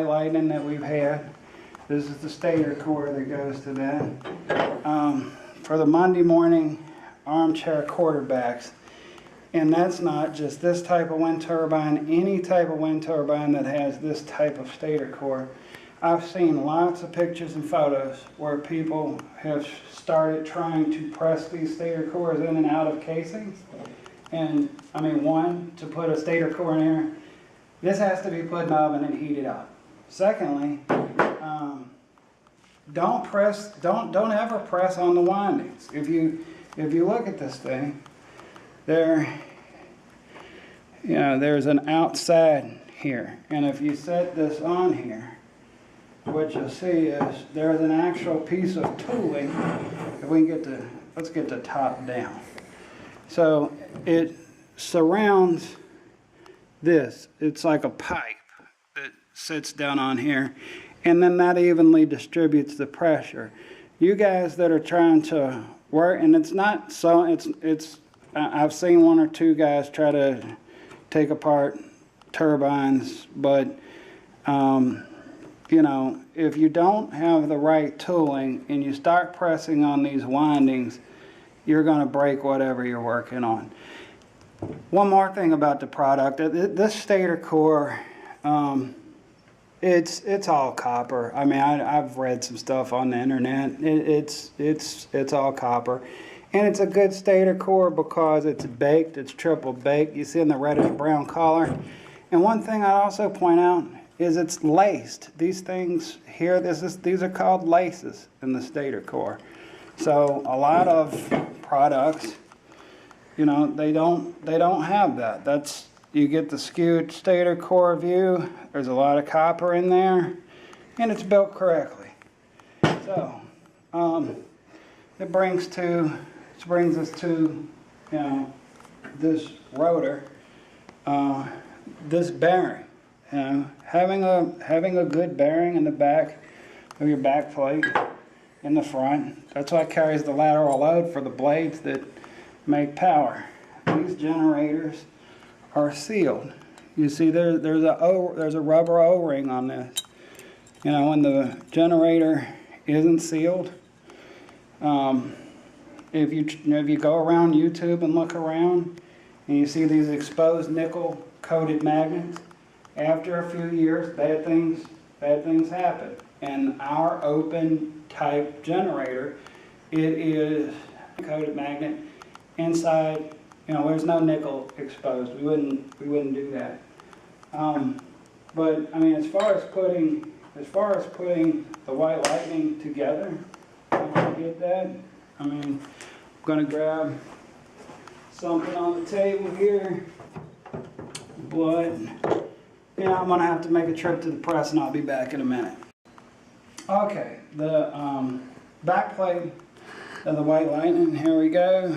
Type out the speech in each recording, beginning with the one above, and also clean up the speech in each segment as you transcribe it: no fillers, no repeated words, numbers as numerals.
white lightning that we've had. This is the stator core that goes to that. For the Monday morning armchair quarterbacks, and that's not just this type of wind turbine, any type of wind turbine that has this type of stator core. I've seen lots of pictures and photos where people have started trying to press these stator cores in and out of casings. And I mean, one, to put a stator core in there, this has to be put in the oven and heated up. Secondly, don't ever press on the windings. If you look at this thing, there's an outside here, and if you set this on here, what you'll see is there's an actual piece of tooling. If we can let's get the top down. So it surrounds this. It's like a pipe that sits down on here, and then that evenly distributes the pressure. You guys that are trying to work, and it's not so, I've seen one or two guys try to take apart turbines, but you know, if you don't have the right tooling and you start pressing on these windings, you're going to break whatever you're working on. One more thing about the product, this stator core, it's all copper. I mean, I've read some stuff on the internet. It's all copper, and it's a good stator core because it's baked. It's triple baked. You see in the reddish brown color. And one thing I also point out is it's laced. These things here, these are called laces in the stator core. So a lot of products, you know, they don't have that. You get the skewed stator core view. There's a lot of copper in there, and it's built correctly. So it brings us to, you know, this rotor, this bearing. You know, having a good bearing in the back of your back plate in the front. That's what carries the lateral load for the blades that make power. These generators are sealed. You see there's a rubber O-ring on this. You know, when the generator isn't sealed, if you go around YouTube and look around and you see these exposed nickel coated magnets, after a few years bad things happen. And our open type generator, it is a coated magnet inside. You know, there's no nickel exposed. We wouldn't do that. But I mean, as far as putting the white lightning together, once you get that, I mean, I'm gonna grab something on the table here, but you know, I'm gonna have to make a trip to the press, and I'll be back in a minute. Okay, the back plate of the white lightning. Here we go.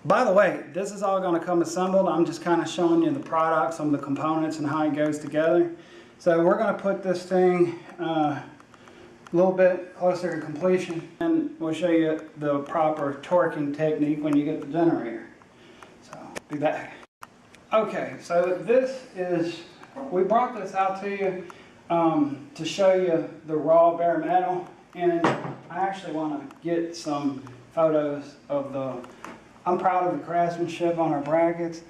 By the way, this is all going to come assembled. I'm just kind of showing you the product, some of the components, and how it goes together. So we're going to put this thing a little bit closer to completion, and we'll show you the proper torquing technique when you get the generator. So, be back. Okay, so we brought this out to you to show you the raw bare metal, and I actually want to get some photos of I'm proud of the craftsmanship on our brackets.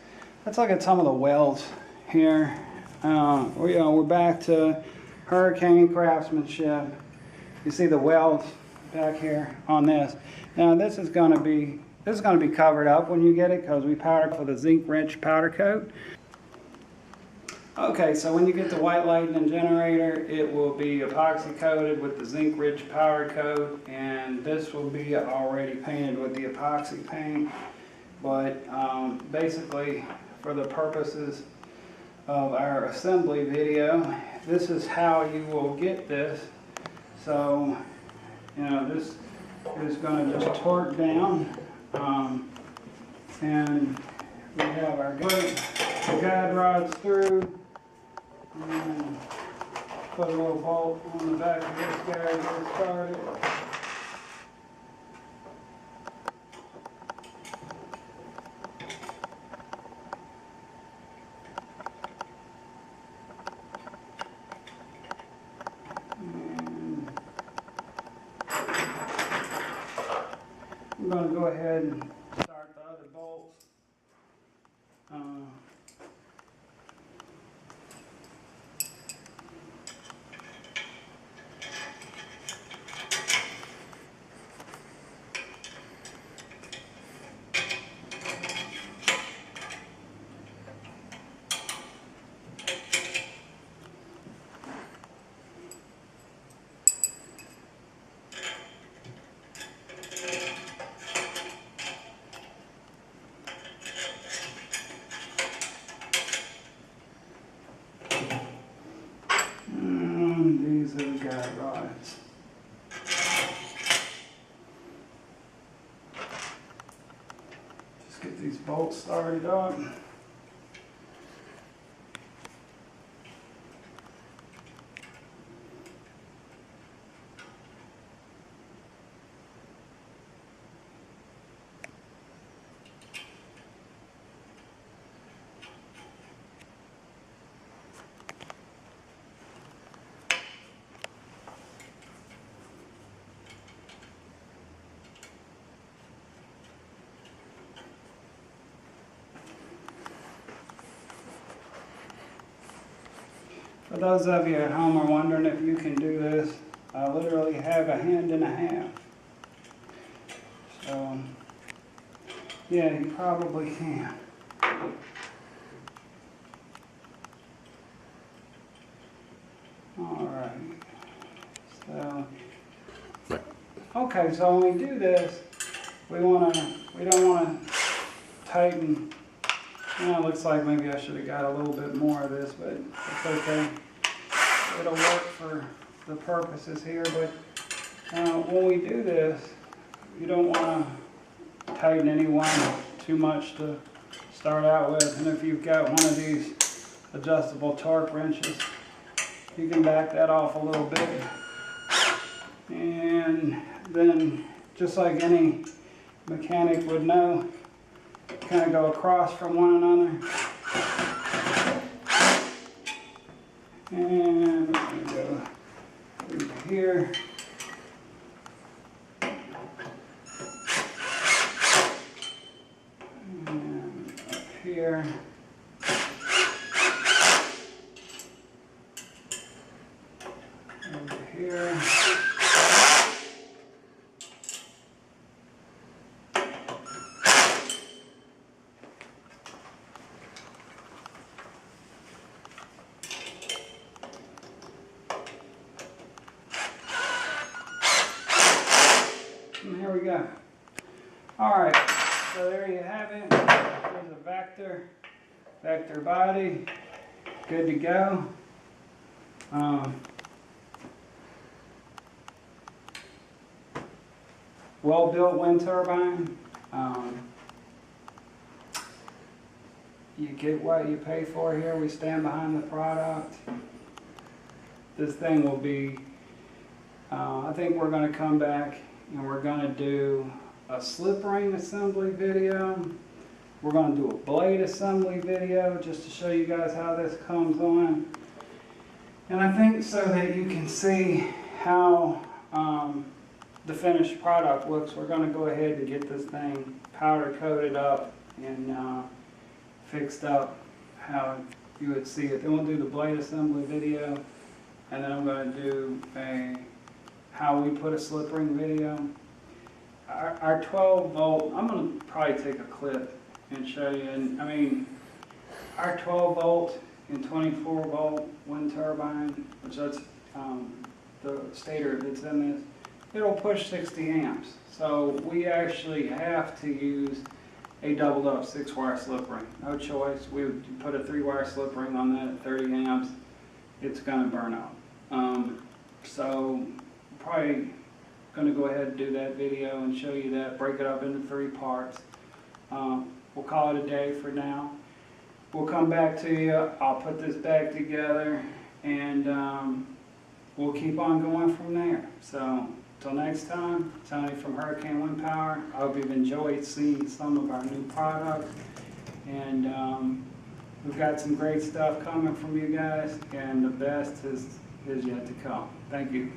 Let's look at some of the welds here. We're back to hurricane craftsmanship. You see the welds back here on this. Now this is going to be covered up when you get it, because we powdered with a zinc-rich powder coat. Okay, so when you get the white lightning generator, it will be epoxy coated with the zinc-rich powder coat, and this will be already painted with the epoxy paint. But basically, for the purposes of our assembly video, this is how you will get this. So, you know, this is going to just torque down, and we have our guide rods through. And put a little bolt on the back of this guy to get started. going to go ahead and start the other bolts. These are the guide rods. Just get these bolts started up. For those of you at home are wondering if you can do this, I literally have a hand and a half. So, yeah, you probably can. Alright. So, okay, so when we do this, we don't want to tighten. It looks like maybe I should have got a little bit more of this, but it's okay. It'll work for the purposes here, but when we do this, you don't want to tighten any one too much to start out with. And if you've got one of these adjustable torque wrenches, you can back that off a little bit. And then, just like any mechanic would know, kind of go across from one another. And we're going to go over here. And up here. Over here. And here we go. Alright, so there you have it. There's a vector body. Good to go. Well-built wind turbine. You get what you pay for here. We stand behind the product. This thing will be, I think we're going to come back and we're going to do a slip ring assembly video. We're going to do a blade assembly video just to show you guys how this comes on. And I think so that you can see how the finished product looks, we're going to go ahead and get this thing powder coated up and fixed up how you would see it. Then we'll do the blade assembly video, and then I'm going to do a how we put a slip ring video. Our 12 volt, I'm going to probably take a clip and show you. And I mean, our 12 volt and 24 volt wind turbine, which that's the stator that's in this, it'll push 60 amps. So we actually have to use a doubled up 6-wire slip ring. No choice. We would put a 3-wire slip ring on that at 30 amps. It's going to burn out. So probably going to go ahead and do that video and show you that, break it up into 3 parts. We'll call it a day for now. We'll come back to you. I'll put this back together, and we'll keep on going from there. So until next time, Tony from Hurricane Wind Power. I hope you've enjoyed seeing some of our new products, and we've got some great stuff coming from you guys, and the best is yet to come. Thank you.